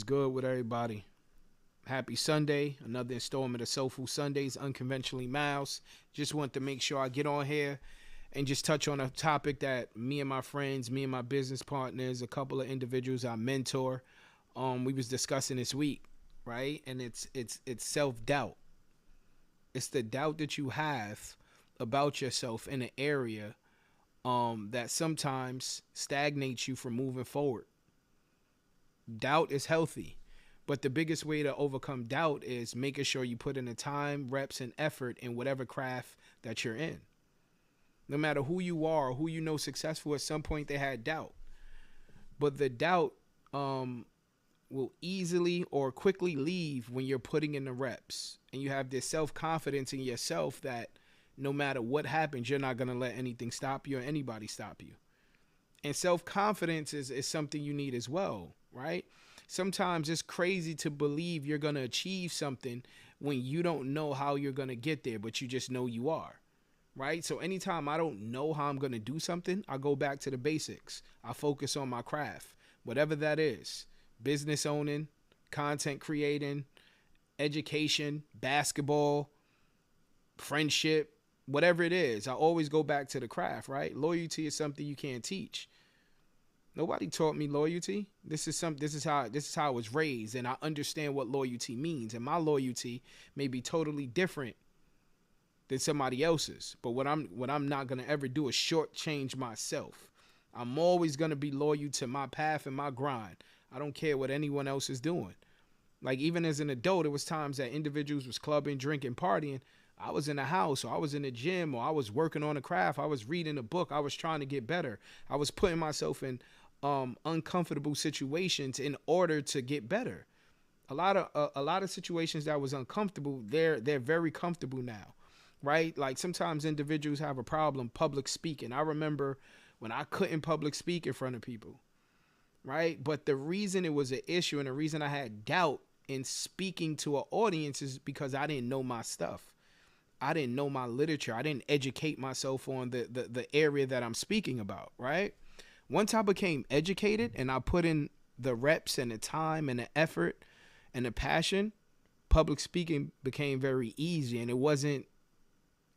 What's good with everybody? Happy Sunday. Another installment of Soulful Sundays, Unconventionally Miles. Just want to make sure I get on here and just touch on a topic that me and my friends, me and my business partners, a couple of individuals I mentor, we was discussing this week, right? And it's self-doubt. It's the doubt that you have about yourself in an area that sometimes stagnates you from moving forward. Doubt is healthy. But the biggest way to overcome doubt is making sure you put in the time, reps, and effort in whatever craft that you're in. No matter who you are or who you know successful, at some point they had doubt. But the doubt will easily or quickly leave when you're putting in the reps. And you have this self-confidence in yourself that no matter what happens, you're not going to let anything stop you or anybody stop you. And self-confidence is something you need as well, right? Sometimes it's crazy to believe you're going to achieve something when you don't know how you're going to get there, but you just know you are, right? So anytime I don't know how I'm going to do something, I go back to the basics. I focus on my craft, whatever that is: business owning, content creating, education, basketball, friendship, whatever it is. I always go back to the craft, right? Loyalty is something you can't teach. Nobody taught me loyalty. This is how I was raised, and I understand what loyalty means. And my loyalty may be totally different than somebody else's. But what I'm not gonna ever do is shortchange myself. I'm always gonna be loyal to my path and my grind. I don't care what anyone else is doing. Like, even as an adult, there was times that individuals was clubbing, drinking, partying. I was in the house, or I was in the gym, or I was working on a craft. I was reading a book. I was trying to get better. I was putting myself in uncomfortable situations in order to get better. A lot of situations that was uncomfortable, they're very comfortable now, right? Like, sometimes individuals have a problem public speaking. I remember when I couldn't public speak in front of people, right? But the reason it was an issue and the reason I had doubt in speaking to an audience is because I didn't know my stuff. I didn't know my literature. I didn't educate myself on the area that I'm speaking about, right? Once I became educated and I put in the reps and the time and the effort and the passion, public speaking became very easy, and it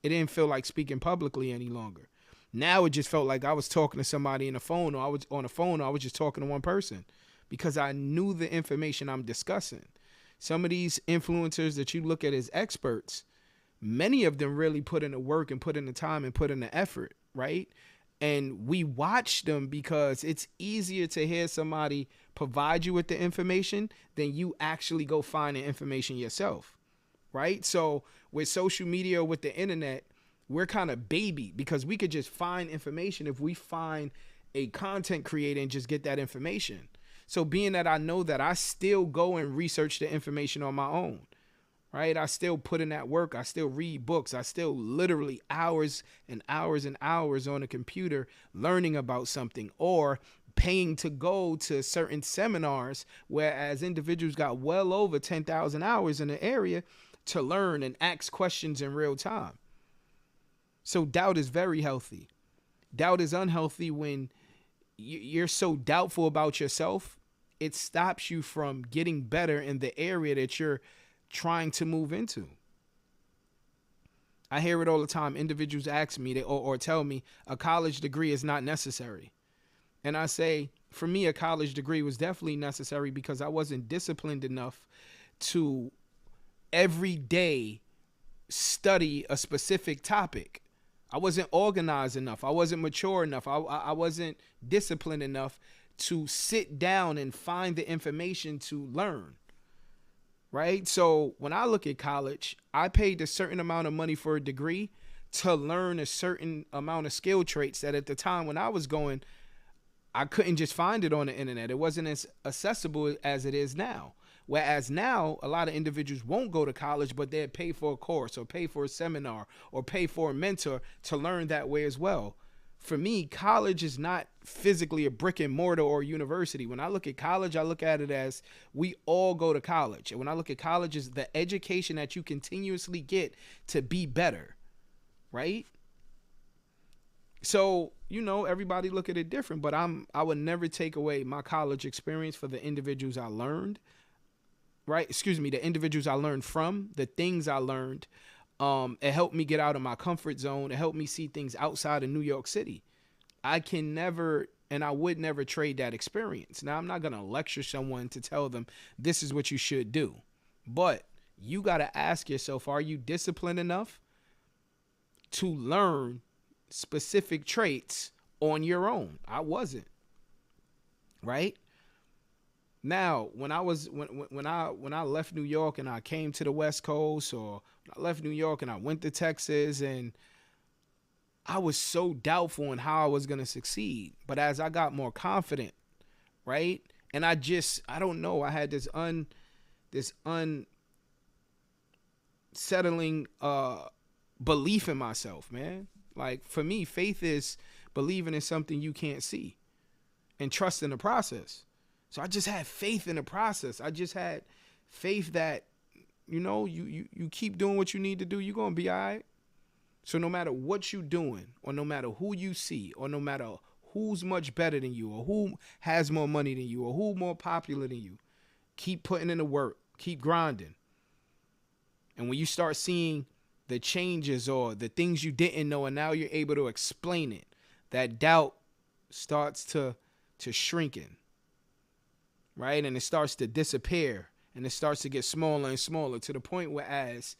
didn't feel like speaking publicly any longer. Now it just felt like I was talking to somebody in the phone, or I was on the phone, or I was just talking to one person, because I knew the information I'm discussing. Some of these influencers that you look at as experts, many of them really put in the work and put in the time and put in the effort, right? And we watch them because it's easier to hear somebody provide you with the information than you actually go find the information yourself, right? So with social media, with the internet, we're kind of baby because we could just find information if we find a content creator and just get that information. So being that I know that, I still go and research the information on my own. Right? I still put in that work. I still read books. I still literally hours and hours and hours on a computer learning about something, or paying to go to certain seminars, whereas individuals got well over 10,000 hours in the area to learn and ask questions in real time. So doubt is very healthy. Doubt is unhealthy when you're so doubtful about yourself. It stops you from getting better in the area that you're trying to move into. I hear it all the time. Individuals ask me or tell me a college degree is not necessary. And I say, for me, a college degree was definitely necessary because I wasn't disciplined enough to every day study a specific topic. I wasn't organized enough. I wasn't mature enough. I wasn't disciplined enough to sit down and find the information to learn. Right? So when I look at college, I paid a certain amount of money for a degree to learn a certain amount of skill traits that at the time when I was going, I couldn't just find it on the internet. It wasn't as accessible as it is now. Whereas now, a lot of individuals won't go to college, but they'll pay for a course or pay for a seminar or pay for a mentor to learn that way as well. For me, college is not physically a brick and mortar or university. When I look at college, I look at it as we all go to college. And when I look at college, is the education that you continuously get to be better, right? So, everybody look at it different, but I would never take away my college experience for the individuals I learned, right? Excuse me, the individuals I learned from, the things I learned. It helped me get out of my comfort zone. It helped me see things outside of New York City. I can never and I would never trade that experience. Now, I'm not going to lecture someone to tell them this is what you should do. But you got to ask yourself, are you disciplined enough to learn specific traits on your own? I wasn't. Right? Now, when I left New York and I came to the West Coast, or I left New York and I went to Texas, and I was so doubtful in how I was going to succeed. But as I got more confident, right? And I don't know, I had this unsettling belief in myself, man. Like, for me, faith is believing in something you can't see and trusting the process. So I just had faith in the process. I just had faith that, you keep doing what you need to do, you're going to be all right. So no matter what you're doing, or no matter who you see, or no matter who's much better than you, or who has more money than you, or who more popular than you, keep putting in the work, keep grinding. And when you start seeing the changes or the things you didn't know, and now you're able to explain it, that doubt starts to shrinking, right? And it starts to disappear, and it starts to get smaller and smaller, to the point where as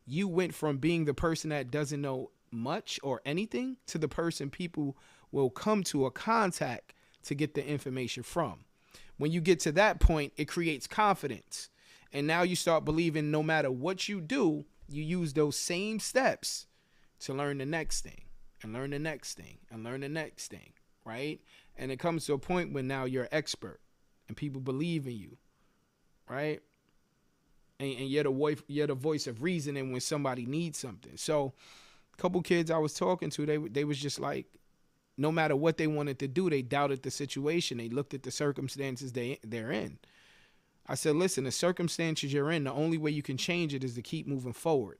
you went from being the person that doesn't know much or anything to the person people will come to or contact to get the information from. When you get to that point, it creates confidence. And now you start believing no matter what you do, you use those same steps to learn the next thing, and learn the next thing, and learn the next thing, right? And it comes to a point when now you're an expert and people believe in you, right? And you're the voice of reasoning when somebody needs something. So a couple kids I was talking to, they was just like, no matter what they wanted to do, they doubted the situation. They looked at the circumstances they're in. I said, listen, the circumstances you're in, the only way you can change it is to keep moving forward,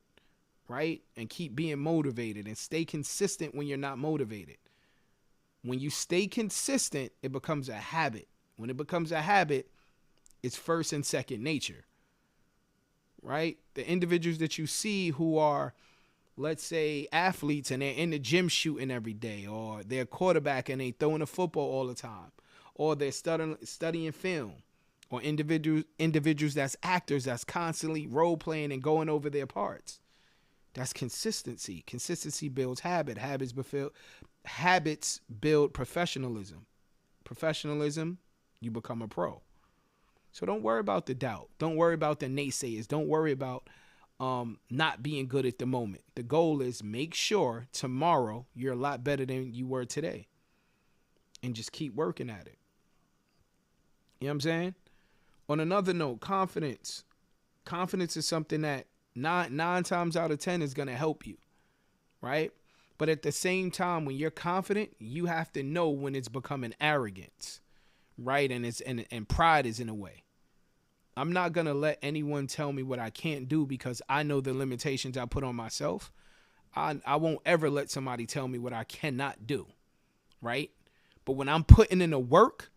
right? And keep being motivated, and stay consistent when you're not motivated. When you stay consistent, it becomes a habit. When it becomes a habit, it's first and second nature, right? The individuals that you see who are, let's say, athletes, and they're in the gym shooting every day, or they're quarterback and they throwing a football all the time, or they're studying film, or individuals that's actors that's constantly role playing and going over their parts. That's consistency. Consistency builds habit. Habits build professionalism. Professionalism, you become a pro. So don't worry about the doubt. Don't worry about the naysayers. Don't worry about not being good at the moment. The goal is make sure tomorrow you're a lot better than you were today. And just keep working at it. You know what I'm saying? On another note, confidence. Confidence is something that nine times out of 10 is going to help you, right? But at the same time, when you're confident, you have to know when it's becoming arrogance, right? And pride is in a way. I'm not going to let anyone tell me what I can't do, because I know the limitations I put on myself. I won't ever let somebody tell me what I cannot do, right? But when I'm putting in the work,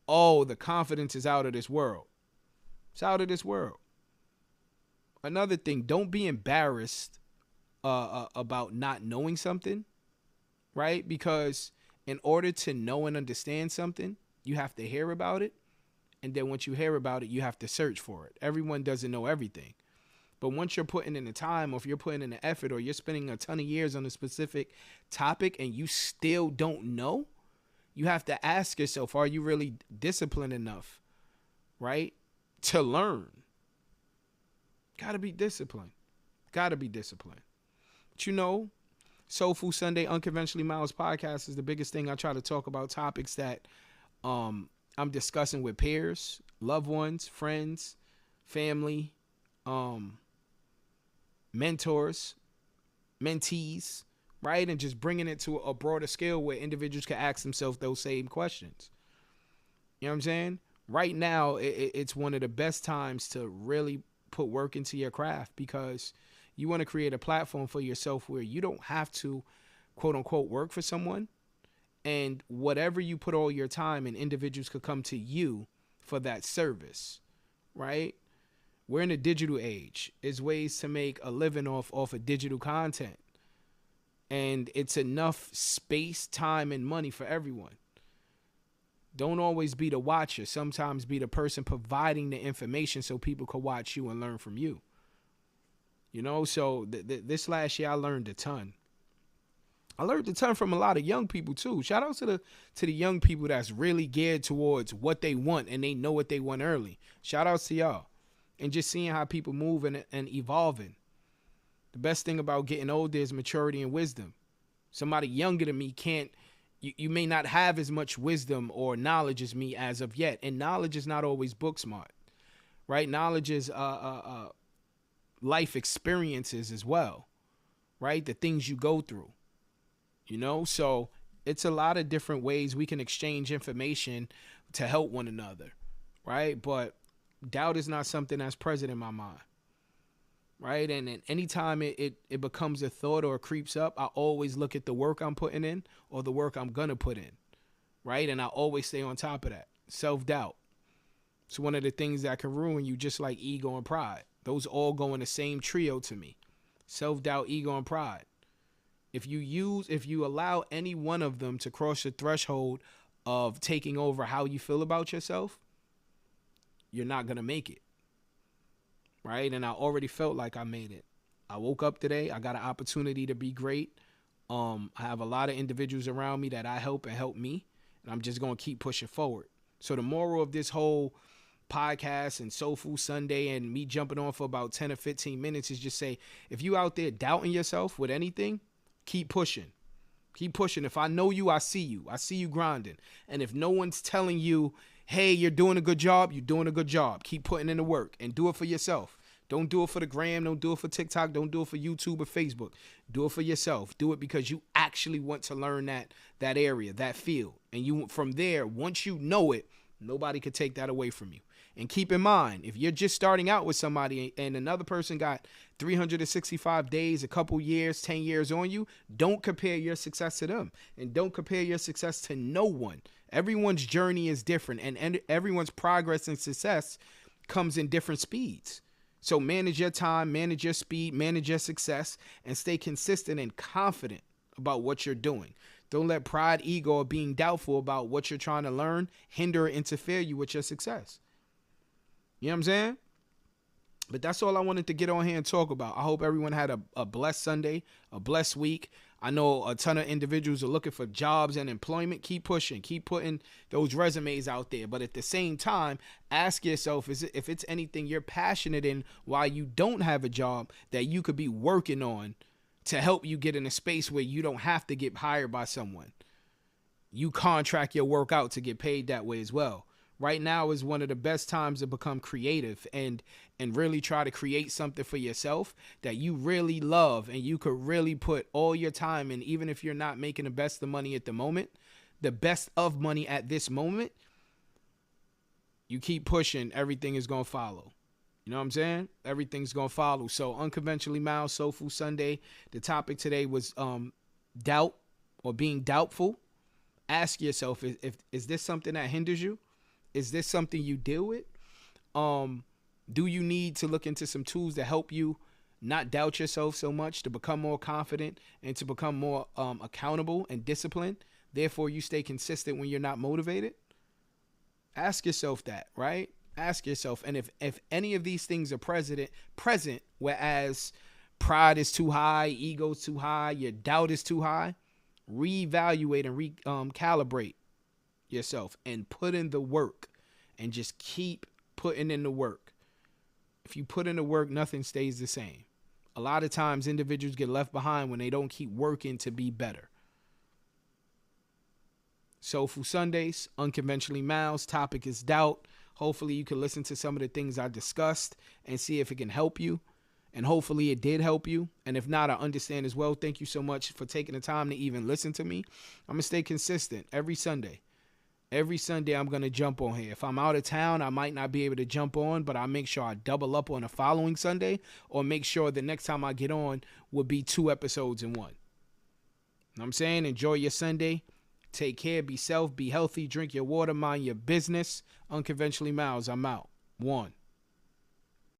the confidence is out of this world. It's out of this world. Another thing, don't be embarrassed about not knowing something, right? Because in order to know and understand something, you have to hear about it. And then once you hear about it, you have to search for it. Everyone doesn't know everything. But once you're putting in the time, or if you're putting in the effort, or you're spending a ton of years on a specific topic and you still don't know, you have to ask yourself, are you really disciplined enough, right, to learn? Gotta be disciplined. Gotta be disciplined. But Soul Food Sunday Unconventionally Miles podcast is the biggest thing. I try to talk about topics that I'm discussing with peers, loved ones, friends, family, mentors, mentees, right? And just bringing it to a broader scale where individuals can ask themselves those same questions. You know what I'm saying? Right now, it's one of the best times to really put work into your craft, because you want to create a platform for yourself where you don't have to quote unquote work for someone. And whatever you put all your time in, individuals could come to you for that service, right? We're in a digital age. There's ways to make a living off of digital content. And it's enough space, time, and money for everyone. Don't always be the watcher. Sometimes be the person providing the information so people could watch you and learn from you. You know, so this last year I learned a ton. I learned a ton from a lot of young people too. Shout out to the young people that's really geared towards what they want and they know what they want early. Shout out to y'all. And just seeing how people move and evolving. The best thing about getting older is maturity and wisdom. Somebody younger than me you may not have as much wisdom or knowledge as me as of yet. And knowledge is not always book smart, right? Knowledge is life experiences as well, right? The things you go through, you know? So it's a lot of different ways we can exchange information to help one another, right? But doubt is not something that's present in my mind. Right. And anytime it becomes a thought or creeps up, I always look at the work I'm putting in or the work I'm going to put in. Right. And I always stay on top of that. Self-doubt. It's one of the things that can ruin you, just like ego and pride. Those all go in the same trio to me. Self-doubt, ego, and pride. If you allow any one of them to cross the threshold of taking over how you feel about yourself, you're not going to make it. Right. And I already felt like I made it. I woke up today. I got an opportunity to be great. I have a lot of individuals around me that I help and help me. And I'm just going to keep pushing forward. So the moral of this whole podcast and Soul Food Sunday and me jumping on for about 10 or 15 minutes is just say, if you out there doubting yourself with anything, keep pushing. Keep pushing. If I know you, I see you. I see you grinding. And if no one's telling you, hey, you're doing a good job, you're doing a good job. Keep putting in the work and do it for yourself. Don't do it for the gram. Don't do it for TikTok. Don't do it for YouTube or Facebook. Do it for yourself. Do it because you actually want to learn that area, that field. And you from there, once you know it, nobody could take that away from you. And keep in mind, if you're just starting out with somebody and another person got 365 days, a couple years, 10 years on you, don't compare your success to them. And don't compare your success to no one. Everyone's journey is different, and everyone's progress and success comes in different speeds. So manage your time, manage your speed, manage your success, and stay consistent and confident about what you're doing. Don't let pride, ego, or being doubtful about what you're trying to learn hinder or interfere you with your success. You know what I'm saying? But that's all I wanted to get on here and talk about. I hope everyone had a blessed Sunday, a blessed week. I know a ton of individuals are looking for jobs and employment. Keep pushing. Keep putting those resumes out there. But at the same time, ask yourself if it's anything you're passionate in while you don't have a job that you could be working on to help you get in a space where you don't have to get hired by someone. You contract your work out to get paid that way as well. Right now is one of the best times to become creative and really try to create something for yourself that you really love and you could really put all your time in, even if you're not making the best of money at the moment, the best of money at this moment. You keep pushing, everything is going to follow. You know what I'm saying? Everything's going to follow. So Unconventionally Mild, Soul Food Sunday. The topic today was doubt or being doubtful. Ask yourself, is this something that hinders you? Is this something you deal with? Do you need to look into some tools to help you not doubt yourself so much, to become more confident and to become more accountable and disciplined? Therefore, you stay consistent when you're not motivated? Ask yourself that, right? Ask yourself. And if any of these things are present, whereas pride is too high, ego is too high, your doubt is too high, reevaluate and recalibrate yourself and put in the work and just keep putting in the work. If you put in the work, nothing stays the same. A lot of times individuals get left behind when they don't keep working to be better. Soul Food Sundays, Unconventionally Mild. Topic is doubt. Hopefully you can listen to some of the things I discussed and see if it can help you. And hopefully it did help you. And if not, I understand as well. Thank you so much for taking the time to even listen to me. I'm going to stay consistent every Sunday. Every Sunday, I'm going to jump on here. If I'm out of town, I might not be able to jump on, but I'll make sure I double up on the following Sunday or make sure the next time I get on will be 2 episodes in one. know what I'm saying? Enjoy your Sunday. Take care. Be self. Be healthy. Drink your water. Mind your business. Unconventionally Miles, I'm out. One.